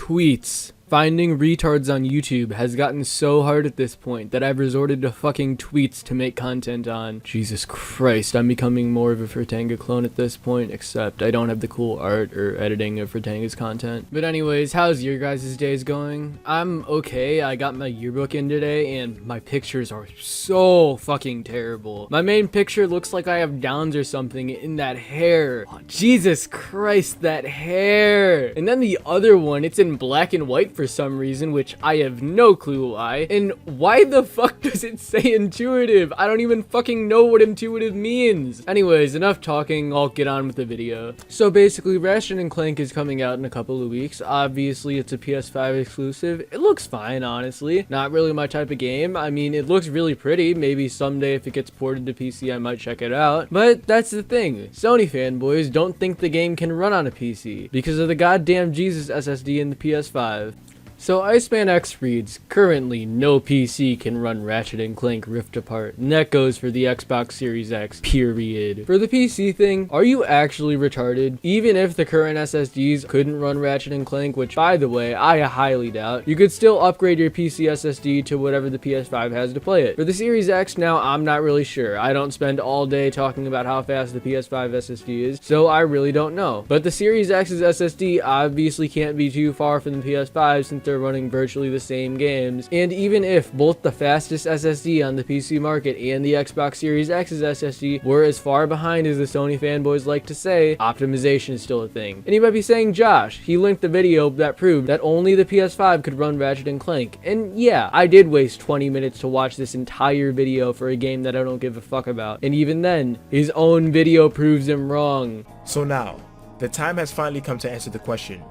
Tweets. Finding retards on YouTube has gotten so hard at this point that I've resorted to fucking tweets to make content on. Jesus Christ, I'm becoming more of a Fritanga clone at this point, except I don't have the cool art or editing of Fritanga's content. But anyways, how's your guys' days going? I'm okay. I got my yearbook in today and my pictures are so fucking terrible. My main picture looks like I have downs or something in that hair. Oh, Jesus Christ, that hair. And then the other one, it's in black and white for some reason, which I have no clue why. And why the fuck does it say intuitive? I don't even fucking know what intuitive means. Anyways, enough talking, I'll get on with the video. So basically, Ratchet and Clank is coming out in a couple of weeks. Obviously, it's a PS5 exclusive. It looks fine, honestly. Not really my type of game. I mean, it looks really pretty. Maybe someday if it gets ported to PC, I might check it out. But that's the thing. Sony fanboys don't think the game can run on a PC because of the goddamn Jesus SSD in the PS5. So Iceman X reads, currently no PC can run Ratchet and Clank Rift Apart, and that goes for the Xbox Series X, period. For the PC thing, are you actually retarded? Even if the current SSDs couldn't run Ratchet and Clank, which by the way, I highly doubt, you could still upgrade your PC SSD to whatever the PS5 has to play it. For the Series X, now I'm not really sure. I don't spend all day talking about how fast the PS5 SSD is, so I really don't know. But the Series X's SSD obviously can't be too far from the PS5 since they're running virtually the same games, and even if both the fastest SSD on the PC market and the Xbox Series X's SSD were as far behind as the Sony fanboys like to say, optimization is still a thing. And you might be saying, Josh, he linked the video that proved that only the PS5 could run Ratchet and Clank, and yeah, I did waste 20 minutes to watch this entire video for a game that I don't give a fuck about, and even then, his own video proves him wrong. So now, the time has finally come to answer the question.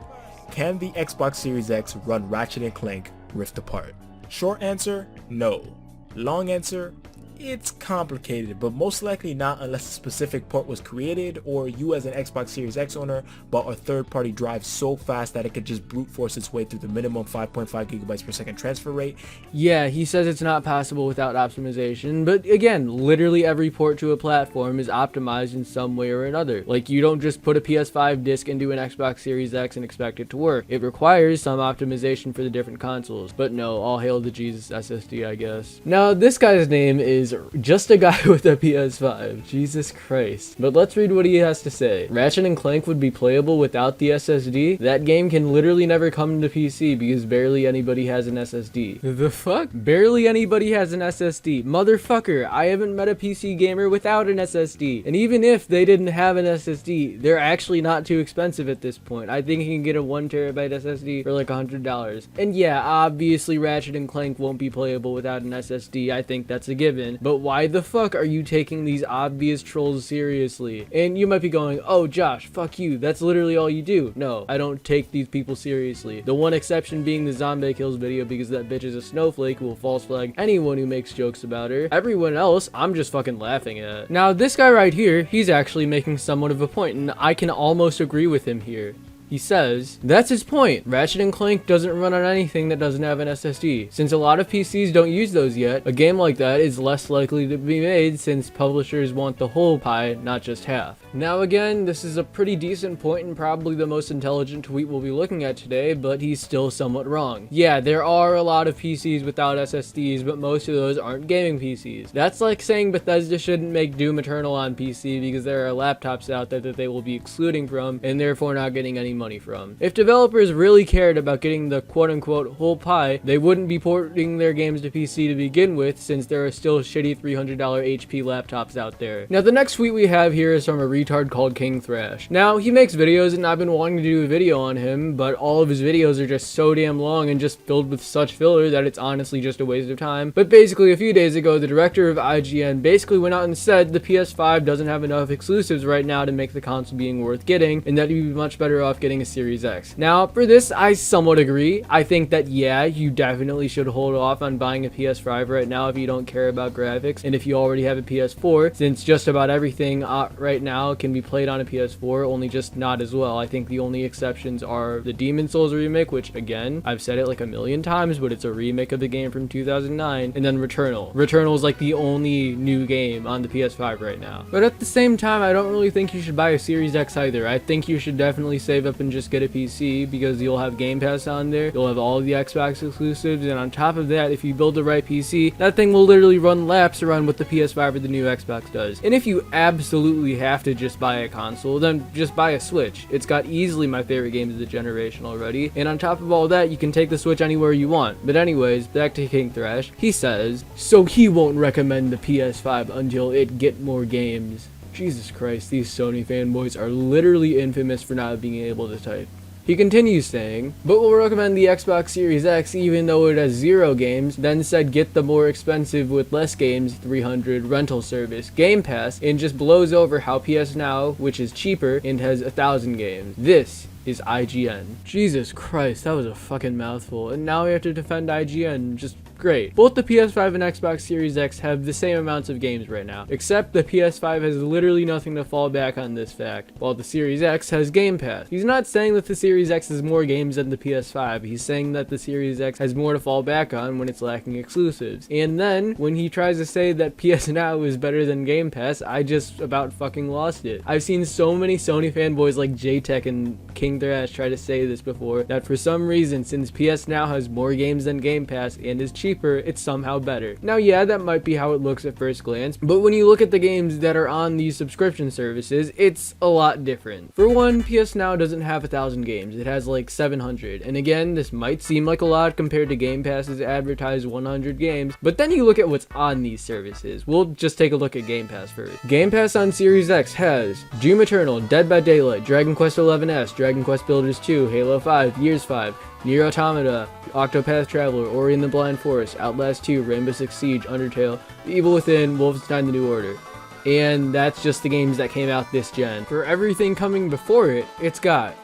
Can the Xbox Series X run Ratchet and Clank Rift Apart? Short answer, no. Long answer, it's complicated, but most likely not unless a specific port was created or you as an Xbox Series X owner bought a third-party drive so fast that it could just brute force its way through the minimum 5.5 gigabytes per second transfer rate. Yeah, he says it's not possible without optimization, but again, literally every port to a platform is optimized in some way or another. Like, you don't just put a PS5 disc into an Xbox Series X and expect it to work. It requires some optimization for the different consoles, but no, all hail the Jesus SSD, I guess. Now, this guy's name is just a guy with a PS5. Jesus Christ. But let's read what he has to say. Ratchet and Clank would be playable without the SSD? That game can literally never come to PC because barely anybody has an SSD. The fuck? Barely anybody has an SSD. Motherfucker, I haven't met a PC gamer without an SSD. And even if they didn't have an SSD, they're actually not too expensive at this point. I think you can get a 1TB SSD for like $100. And yeah, obviously Ratchet and Clank won't be playable without an SSD. I think that's a given. But why the fuck are you taking these obvious trolls seriously? And you might be going, oh Josh, fuck you, that's literally all you do. No, I don't take these people seriously. The one exception being the Zombie Kills video because that bitch is a snowflake who will false flag anyone who makes jokes about her. Everyone else, I'm just fucking laughing at. Now this guy right here, he's actually making somewhat of a point, and I can almost agree with him here. He says, that's his point. Ratchet and Clank doesn't run on anything that doesn't have an SSD. Since a lot of PCs don't use those yet, a game like that is less likely to be made since publishers want the whole pie, not just half. Now again, this is a pretty decent point and probably the most intelligent tweet we'll be looking at today, but he's still somewhat wrong. Yeah, there are a lot of PCs without SSDs, but most of those aren't gaming PCs. That's like saying Bethesda shouldn't make Doom Eternal on PC because there are laptops out there that they will be excluding from and therefore not getting any money from. If developers really cared about getting the quote-unquote whole pie, they wouldn't be porting their games to PC to begin with, since there are still shitty $300 HP laptops out there. Now the next tweet we have here is from a retard called King Thrash. Now he makes videos and I've been wanting to do a video on him, but all of his videos are just so damn long and just filled with such filler that it's honestly just a waste of time. But basically a few days ago, the director of IGN basically went out and said the PS5 doesn't have enough exclusives right now to make the console being worth getting, and that you'd be much better off getting a Series X. Now, for this, I somewhat agree. I think that, yeah, you definitely should hold off on buying a PS5 right now if you don't care about graphics, and if you already have a PS4, since just about everything right now can be played on a PS4, only just not as well. I think the only exceptions are the Demon Souls remake, which, again, I've said it like a million times, but it's a remake of the game from 2009, and then Returnal. Returnal is like the only new game on the PS5 right now. But at the same time, I don't really think you should buy a Series X either. I think you should definitely save up up and just get a PC because you'll have Game Pass on there. You'll have all the Xbox exclusives, and on top of that, if you build the right PC, that thing will literally run laps around what the PS5 or the new Xbox does. And if you absolutely have to just buy a console, then just buy a Switch. It's got easily my favorite games of the generation already, and on top of all that, you can take the Switch anywhere you want. But anyways, back to King Thrash. He says, so he won't recommend the PS5 until it get more games. Jesus Christ, these Sony fanboys are literally infamous for not being able to type. He continues saying, but will recommend the Xbox Series X even though it has 0 games, then said get the more expensive with less games 300 rental service, Game Pass, and just blows over how PS Now, which is cheaper and has 1,000 games. This is IGN. Jesus Christ, that was a fucking mouthful, and now we have to defend IGN. Just great. Both the PS5 and Xbox Series X have the same amounts of games right now, except the PS5 has literally nothing to fall back on this fact, while the Series X has Game Pass. He's not saying that the Series X has more games than the PS5, he's saying that the Series X has more to fall back on when it's lacking exclusives. And then, when he tries to say that PS Now is better than Game Pass, I just about fucking lost it. I've seen so many Sony fanboys like JTech and King Thrash try to say this before, that for some reason, since PS Now has more games than Game Pass and is cheaper, it's somehow better. Now yeah, that might be how it looks at first glance, but when you look at the games that are on these subscription services, it's a lot different. For one, PS Now doesn't have 1,000 games, it has like 700, and again, this might seem like a lot compared to Game Pass's advertised 100 games, but then you look at what's on these services. We'll just take a look at Game Pass first. Game Pass on Series X has Doom Eternal, Dead by Daylight, Dragon Quest XI-S, Dragon Quest Builders 2, Halo 5, Gears 5, Nier Automata, Octopath Traveler, Ori and the Blind Forest, Outlast 2, Rainbow Six Siege, Undertale, The Evil Within, Wolfenstein The New Order. And that's just the games that came out this gen. For everything coming before it, it's got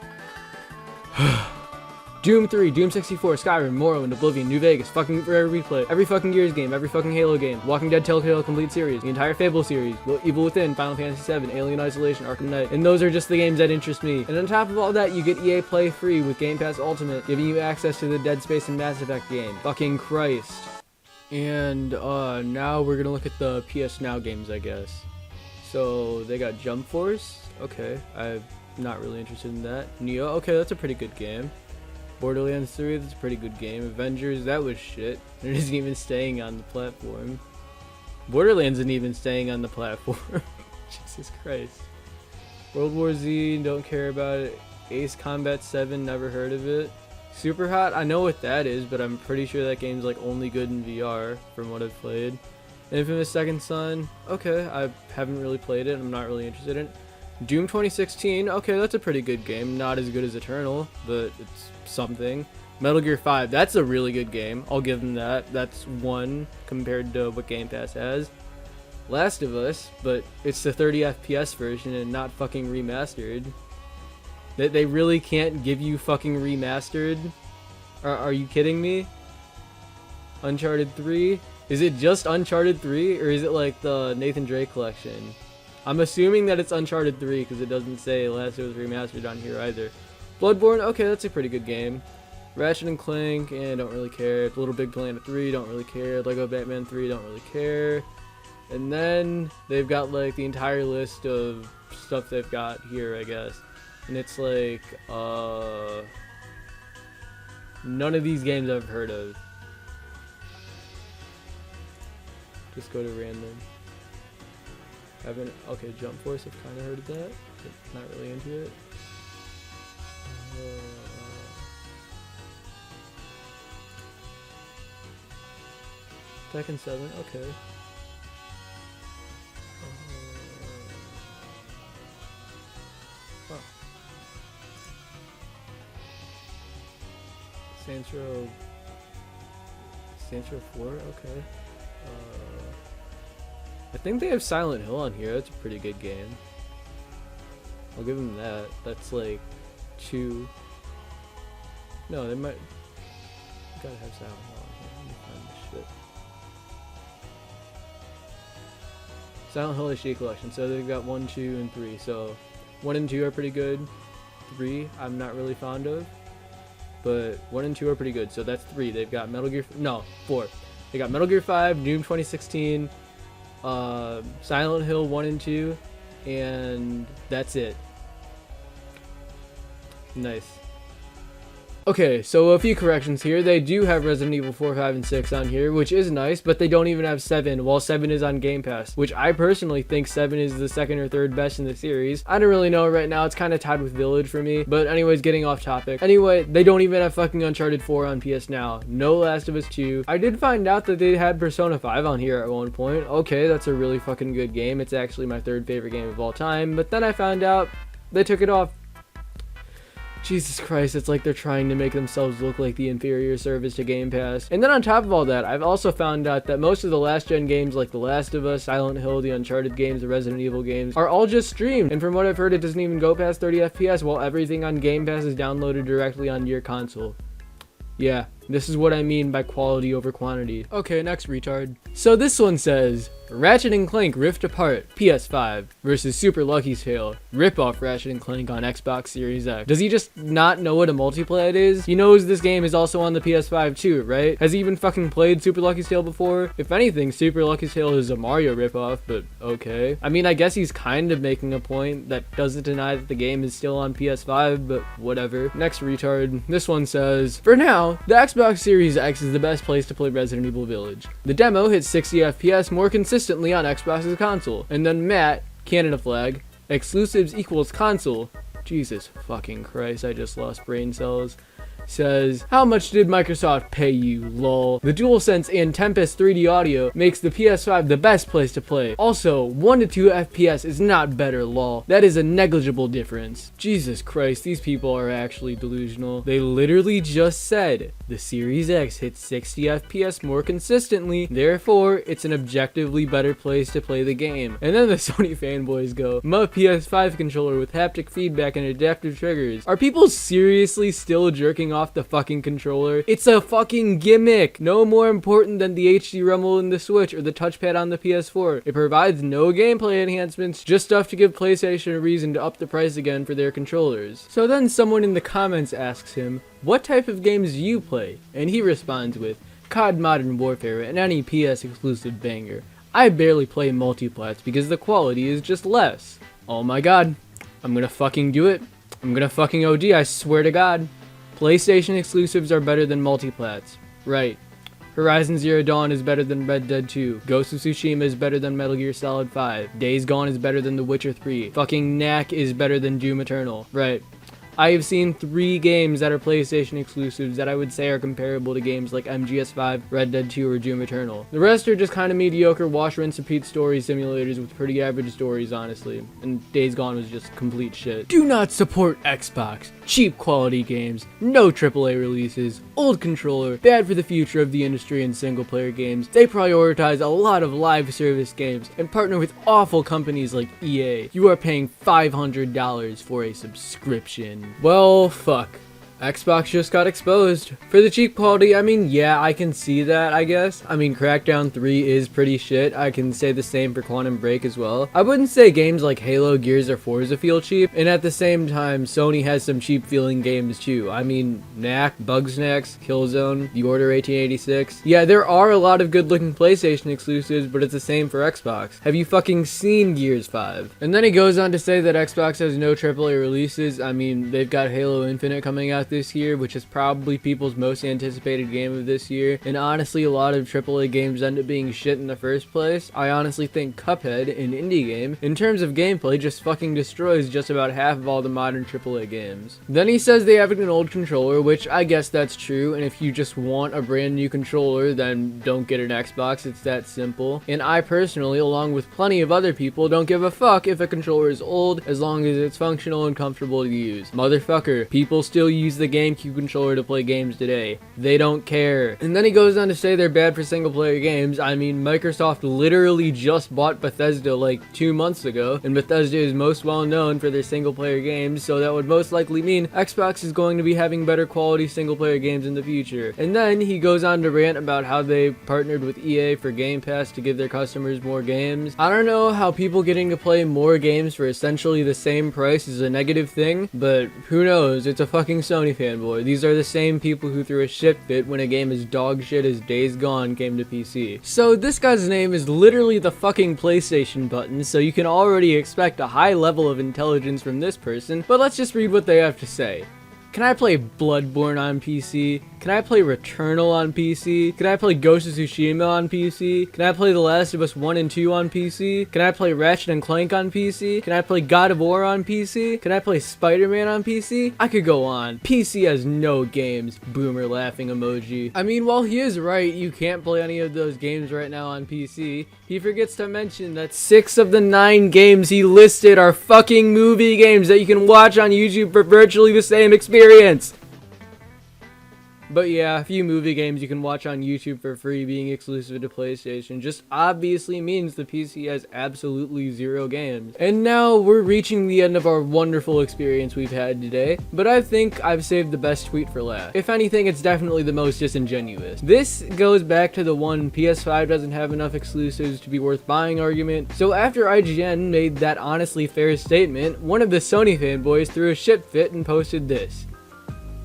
Doom 3, Doom 64, Skyrim, Morrowind, Oblivion, New Vegas, fucking Rare Replay, every fucking Gears game, every fucking Halo game, Walking Dead Telltale Complete Series, the entire Fable series, Evil Within, Final Fantasy VII, Alien Isolation, Arkham Knight, and those are just the games that interest me. And on top of all that, you get EA Play free with Game Pass Ultimate, giving you access to the Dead Space and Mass Effect game. Fucking Christ. And now we're gonna look at the PS Now games, I guess. So they got Jump Force, okay, I'm not really interested in that. Neo, okay, that's a pretty good game. Borderlands 3, that's a pretty good game. Avengers, that was shit. It isn't even staying on the platform. Borderlands isn't even staying on the platform. Jesus Christ. World War Z, don't care about it. Ace Combat 7, never heard of it. Super Hot, I know what that is, but I'm pretty sure that game's like only good in VR from what I've played. Infamous Second Son, okay, I haven't really played it, I'm not really interested in it. Doom 2016, okay, that's a pretty good game. Not as good as Eternal, but it's something. Metal Gear 5, that's a really good game. I'll give them that. That's one compared to what Game Pass has. Last of Us, but it's the 30 FPS version and not fucking remastered. They really can't give you fucking remastered? Are you kidding me? Uncharted 3? Is it just Uncharted 3, or is it like the Nathan Drake collection? I'm assuming that it's Uncharted 3 because it doesn't say Last of Us Remastered on here either. Bloodborne, okay, that's a pretty good game. Ratchet and Clank, don't really care. Little Big Planet 3, don't really care. Lego Batman 3, don't really care. And then they've got like the entire list of stuff they've got here, I guess. And it's like, none of these games I've heard of. Just go to random. Okay, Jump Force, I've kind of heard of that, but not really into it. Tekken 7, okay. Wow. Saints Row 4, okay. I think they have Silent Hill on here. That's a pretty good game. I'll give them that. That's like 2. No, they might. Gotta have Silent Hill on here. Let me find this shit. Silent Hill HD Collection. So they've got 1, 2, and 3. So 1 and 2 are pretty good. 3 I'm not really fond of. But 1 and 2 are pretty good. So that's 3. They've got Metal Gear. No, 4. They got Metal Gear 5, Doom 2016. Silent Hill 1 and 2, and that's it. Nice. Okay, so a few corrections here. They do have Resident Evil 4, 5, and 6 on here, which is nice, but they don't even have 7, while 7 is on Game Pass, which I personally think 7 is the second or third best in the series. I don't really know right now. It's kind of tied with Village for me, but anyways, getting off topic. Anyway, they don't even have fucking Uncharted 4 on PS Now. No Last of Us 2. I did find out that they had Persona 5 on here at one point. Okay, that's a really fucking good game. It's actually my third favorite game of all time, but then I found out they took it off. Jesus Christ, it's like they're trying to make themselves look like the inferior service to Game Pass. And then on top of all that, I've also found out that most of the last gen games like The Last of Us, Silent Hill, the Uncharted games, the Resident Evil games are all just streamed. And from what I've heard, it doesn't even go past 30 FPS, while everything on Game Pass is downloaded directly onto your console. Yeah, this is what I mean by quality over quantity. Okay, next retard. So this one says, Ratchet and Clank Rift Apart, PS5 versus Super Lucky's Tale, rip-off Ratchet and Clank on Xbox Series X. Does he just not know what a multiplayer is? He knows this game is also on the PS5 too, right? Has he even fucking played Super Lucky's Tale before? If anything, Super Lucky's Tale is a Mario rip-off, but okay. I mean, I guess he's kind of making a point that doesn't deny that the game is still on PS5, but whatever. Next retard. This one says, for now, the Xbox Series X is the best place to play Resident Evil Village. The demo hits 60 FPS more consistently on Xbox's console. And then Matt, Canada flag, exclusives equals console. Jesus fucking Christ, I just lost brain cells. Says, how much did Microsoft pay you, lol? The DualSense and Tempest 3D audio makes the PS5 the best place to play. Also, 1 to 2 FPS is not better, lol. That is a negligible difference. Jesus Christ, these people are actually delusional. They literally just said the Series X hits 60 FPS more consistently, therefore it's an objectively better place to play the game. And then the Sony fanboys go, my PS5 controller with haptic feedback and adaptive triggers. Are people seriously still jerking off the fucking controller? It's a fucking gimmick. No more important than the HD rumble in the Switch or the touchpad on the PS4. It provides no gameplay enhancements, just stuff to give PlayStation a reason to up the price again for their controllers. So then someone in the comments asks him, what type of games do you play? And he responds with, COD Modern Warfare and any PS exclusive banger. I barely play multiplats because the quality is just less. Oh my god. I'm gonna fucking do it. I'm gonna fucking OD, I swear to god. PlayStation exclusives are better than multiplats. Right. Horizon Zero Dawn is better than Red Dead 2. Ghost of Tsushima is better than Metal Gear Solid 5. Days Gone is better than The Witcher 3. Fucking Knack is better than Doom Eternal. Right. I have seen 3 games that are PlayStation exclusives that I would say are comparable to games like MGS5, Red Dead 2, or Doom Eternal. The rest are just kind of mediocre wash, rinse, repeat story simulators with pretty average stories, honestly. And Days Gone was just complete shit. Do not support Xbox. Cheap quality games, no AAA releases, old controller, bad for the future of the industry and single player games. They prioritize a lot of live service games and partner with awful companies like EA. You are paying $500 for a subscription. Well, fuck. Xbox just got exposed. For the cheap quality, I mean, yeah, I can see that, I guess. I mean, Crackdown 3 is pretty shit. I can say the same for Quantum Break as well. I wouldn't say games like Halo, Gears, or Forza feel cheap, and at the same time, Sony has some cheap feeling games too. I mean, Knack, Bugsnax, Killzone, The Order 1886. Yeah, there are a lot of good looking PlayStation exclusives, but it's the same for Xbox. Have you fucking seen Gears 5? And then he goes on to say that Xbox has no AAA releases. I mean, they've got Halo Infinite coming out this year, which is probably people's most anticipated game of this year, and honestly a lot of AAA games end up being shit in the first place. I honestly think Cuphead, an indie game, in terms of gameplay just fucking destroys just about half of all the modern AAA games. Then he says they have an old controller, which I guess that's true, and if you just want a brand new controller, then don't get an Xbox, it's that simple. And I personally, along with plenty of other people, don't give a fuck if a controller is old, as long as it's functional and comfortable to use. Motherfucker, people still use the GameCube controller to play games today. They don't care. And then he goes on to say they're bad for single player games. I mean, Microsoft literally just bought Bethesda like 2 months ago, and Bethesda is most well known for their single player games, so that would most likely mean Xbox is going to be having better quality single player games in the future. And then he goes on to rant about how they partnered with EA for Game Pass to give their customers more games. I don't know how people getting to play more games for essentially the same price is a negative thing, but who knows, it's a fucking Sony fanboy. These are the same people who threw a shit fit when a game as dog shit as Days Gone came to PC. So this guy's name is literally the fucking PlayStation button, so you can already expect a high level of intelligence from this person, but let's just read what they have to say. Can I play Bloodborne on PC? Can I play Returnal on PC? Can I play Ghost of Tsushima on PC? Can I play The Last of Us 1 and 2 on PC? Can I play Ratchet and Clank on PC? Can I play God of War on PC? Can I play Spider-Man on PC? I could go on. PC has no games. Boomer laughing emoji. I mean, while he is right, you can't play any of those games right now on PC. He forgets to mention that 6 of the 9 games he listed are fucking movie games that you can watch on YouTube for virtually the same experience. But yeah, a few movie games you can watch on YouTube for free being exclusive to PlayStation just obviously means the PC has absolutely 0 games. And now we're reaching the end of our wonderful experience we've had today, but I think I've saved the best tweet for last. If anything, it's definitely the most disingenuous. This goes back to the one PS5 doesn't have enough exclusives to be worth buying argument. So after IGN made that honestly fair statement, one of the Sony fanboys threw a shit fit and posted this.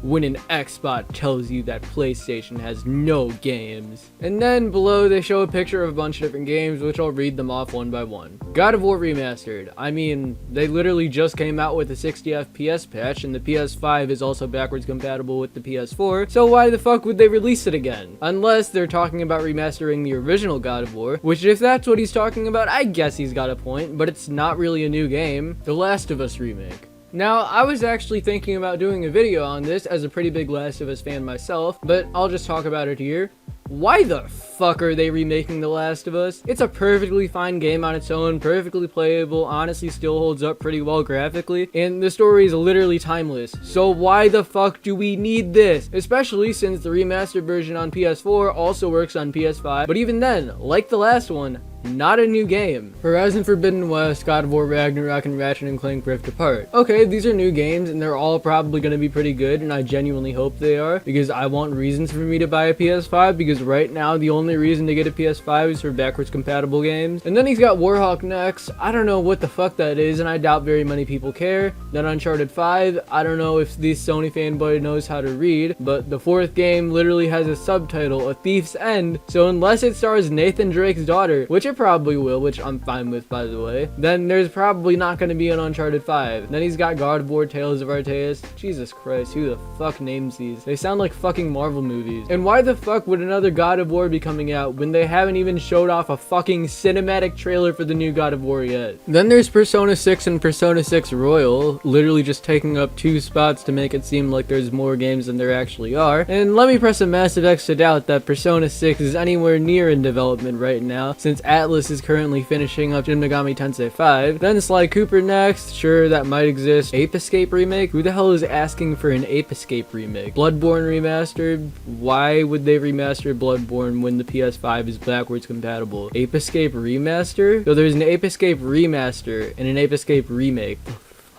When an Xbot tells you that PlayStation has no games. And then below they show a picture of a bunch of different games, which I'll read them off one by one. God of War Remastered. I mean, they literally just came out with a 60 FPS patch, and the PS5 is also backwards compatible with the PS4, so why the fuck would they release it again? Unless they're talking about remastering the original God of War, which if that's what he's talking about, I guess he's got a point, but it's not really a new game. The Last of Us remake. Now, I was actually thinking about doing a video on this as a pretty big Last of Us fan myself, but I'll just talk about it here. Why the fuck are they remaking The Last of Us? It's a perfectly fine game on its own, perfectly playable, honestly still holds up pretty well graphically, and the story is literally timeless. So why the fuck do we need this? Especially since the remastered version on PS4 also works on PS5, but even then, like the last one, not a new game. Horizon Forbidden West, God of War Ragnarok, and Ratchet and Clank Rift Apart. Okay, these are new games, and they're all probably going to be pretty good, and I genuinely hope they are, because I want reasons for me to buy a PS5, because right now the only reason to get a PS5 is for backwards compatible games. And then he's got Warhawk next. I don't know what the fuck that is, and I doubt very many people care. Then Uncharted 5, I don't know if this Sony fanboy knows how to read, but the 4th game literally has a subtitle, A Thief's End, so unless it stars Nathan Drake's daughter, which it probably will, which I'm fine with by the way, then there's probably not going to be an Uncharted 5. Then he's got God of War Tales of Arceus. Jesus Christ, who the fuck names these? They sound like fucking Marvel movies. And why the fuck would another God of War be coming out when they haven't even showed off a fucking cinematic trailer for the new God of War yet? Then there's Persona 6 and Persona 6 Royal, literally just taking up 2 spots to make it seem like there's more games than there actually are. And let me press a massive X to doubt that Persona 6 is anywhere near in development right now, since Atlas is currently finishing up Shin Megami Tensei 5. Then Sly Cooper next, sure that might exist. Ape Escape remake? Who the hell is asking for an Ape Escape remake? Bloodborne remastered? Why would they remaster Bloodborne when the PS5 is backwards compatible? Ape Escape remaster? So there's an Ape Escape remaster and an Ape Escape remake.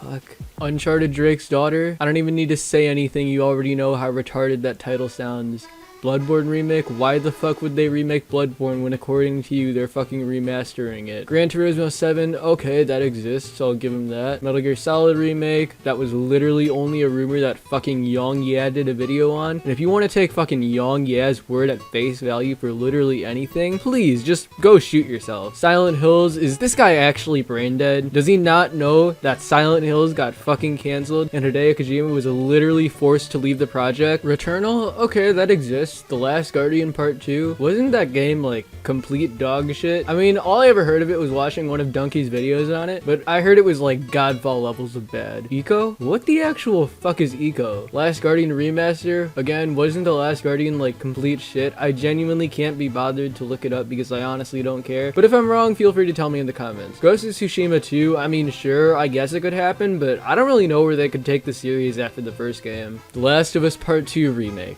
Fuck. Uncharted Drake's Daughter? I don't even need to say anything, you already know how retarded that title sounds. Bloodborne remake? Why the fuck would they remake Bloodborne when according to you they're fucking remastering it? Gran Turismo 7, okay, that exists, so I'll give them that. Metal Gear Solid remake, that was literally only a rumor that fucking Yong Ya did a video on. And if you want to take fucking Yong Ya's word at face value for literally anything, please just go shoot yourself. Silent Hills, is this guy actually brain dead? Does he not know that Silent Hills got fucking cancelled and Hideo Kojima was literally forced to leave the project? Returnal, okay, that exists. The Last Guardian Part 2, wasn't that game like complete dog shit? I mean, all I ever heard of it was watching one of Donkey's videos on it, but I heard it was like Godfall levels of bad. Eco? What the actual fuck is Eco? Last Guardian Remaster? Again, wasn't The Last Guardian like complete shit? I genuinely can't be bothered to look it up because I honestly don't care, but if I'm wrong, feel free to tell me in the comments. Ghost of Tsushima 2, I mean, sure, I guess it could happen, but I don't really know where they could take the series after the first game. The Last of Us Part 2 remake.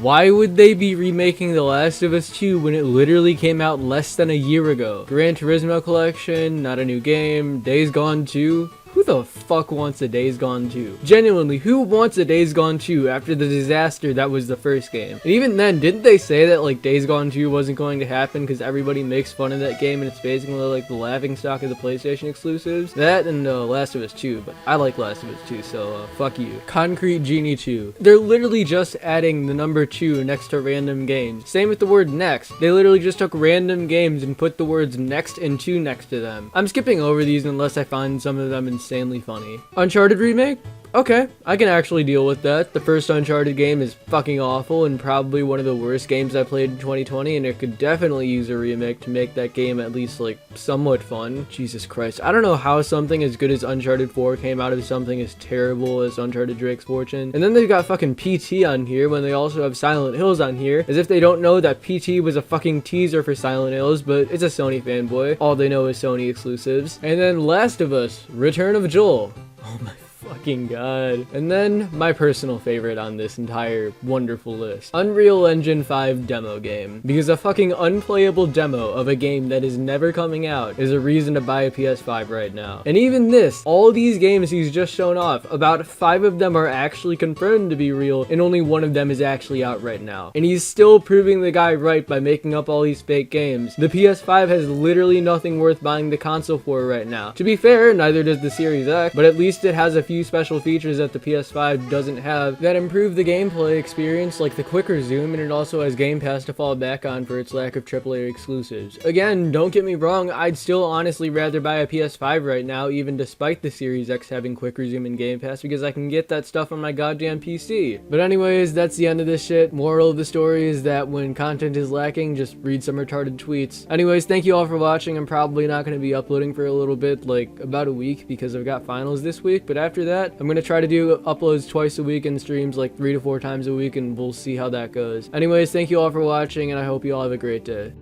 Why would they be remaking The Last of Us 2 when it literally came out less than a year ago? Gran Turismo Collection, not a new game. Days Gone 2? Who the fuck wants a Days Gone 2? Genuinely, who wants a Days Gone 2 after the disaster that was the first game? And even then, didn't they say that like Days Gone 2 wasn't going to happen because everybody makes fun of that game and it's basically like the laughingstock of the PlayStation exclusives? That and Last of Us 2, but I like Last of Us 2, so fuck you. Concrete Genie 2. They're literally just adding the number 2 next to random games. Same with the word next. They literally just took random games and put the words next and 2 next to them. I'm skipping over these unless I find some of them insanely funny. Uncharted remake? Okay, I can actually deal with that. The first Uncharted game is fucking awful and probably one of the worst games I played in 2020, and it could definitely use a remake to make that game at least like somewhat fun. Jesus Christ, I don't know how something as good as Uncharted 4 came out of something as terrible as Uncharted Drake's Fortune. And then they've got fucking PT on here when they also have Silent Hills on here, as if they don't know that PT was a fucking teaser for Silent Hills, but it's a Sony fanboy. All they know is Sony exclusives. And then Last of Us, Return of Joel. Oh my fucking god. And then my personal favorite on this entire wonderful list, Unreal Engine 5 demo game. Because a fucking unplayable demo of a game that is never coming out is a reason to buy a PS5 right now. And even this, all these games he's just shown off, about 5 of them are actually confirmed to be real, and only 1 of them is actually out right now. And he's still proving the guy right by making up all these fake games. The PS5 has literally nothing worth buying the console for right now. To be fair, neither does the Series X, but at least it has a few special features that the PS5 doesn't have that improve the gameplay experience, like the quicker zoom, and it also has Game Pass to fall back on for its lack of AAA exclusives. Again, don't get me wrong, I'd still honestly rather buy a PS5 right now, even despite the Series X having quicker zoom and Game Pass, because I can get that stuff on my goddamn PC. But anyways, that's the end of this shit. Moral of the story is that when content is lacking, just read some retarded tweets. Anyways, thank you all for watching. I'm probably not going to be uploading for a little bit, like about a week, because I've got finals this week, but after that, I'm gonna try to do uploads twice a week and streams like 3 to 4 times a week, and we'll see how that goes. Anyways, thank you all for watching, and I hope you all have a great day.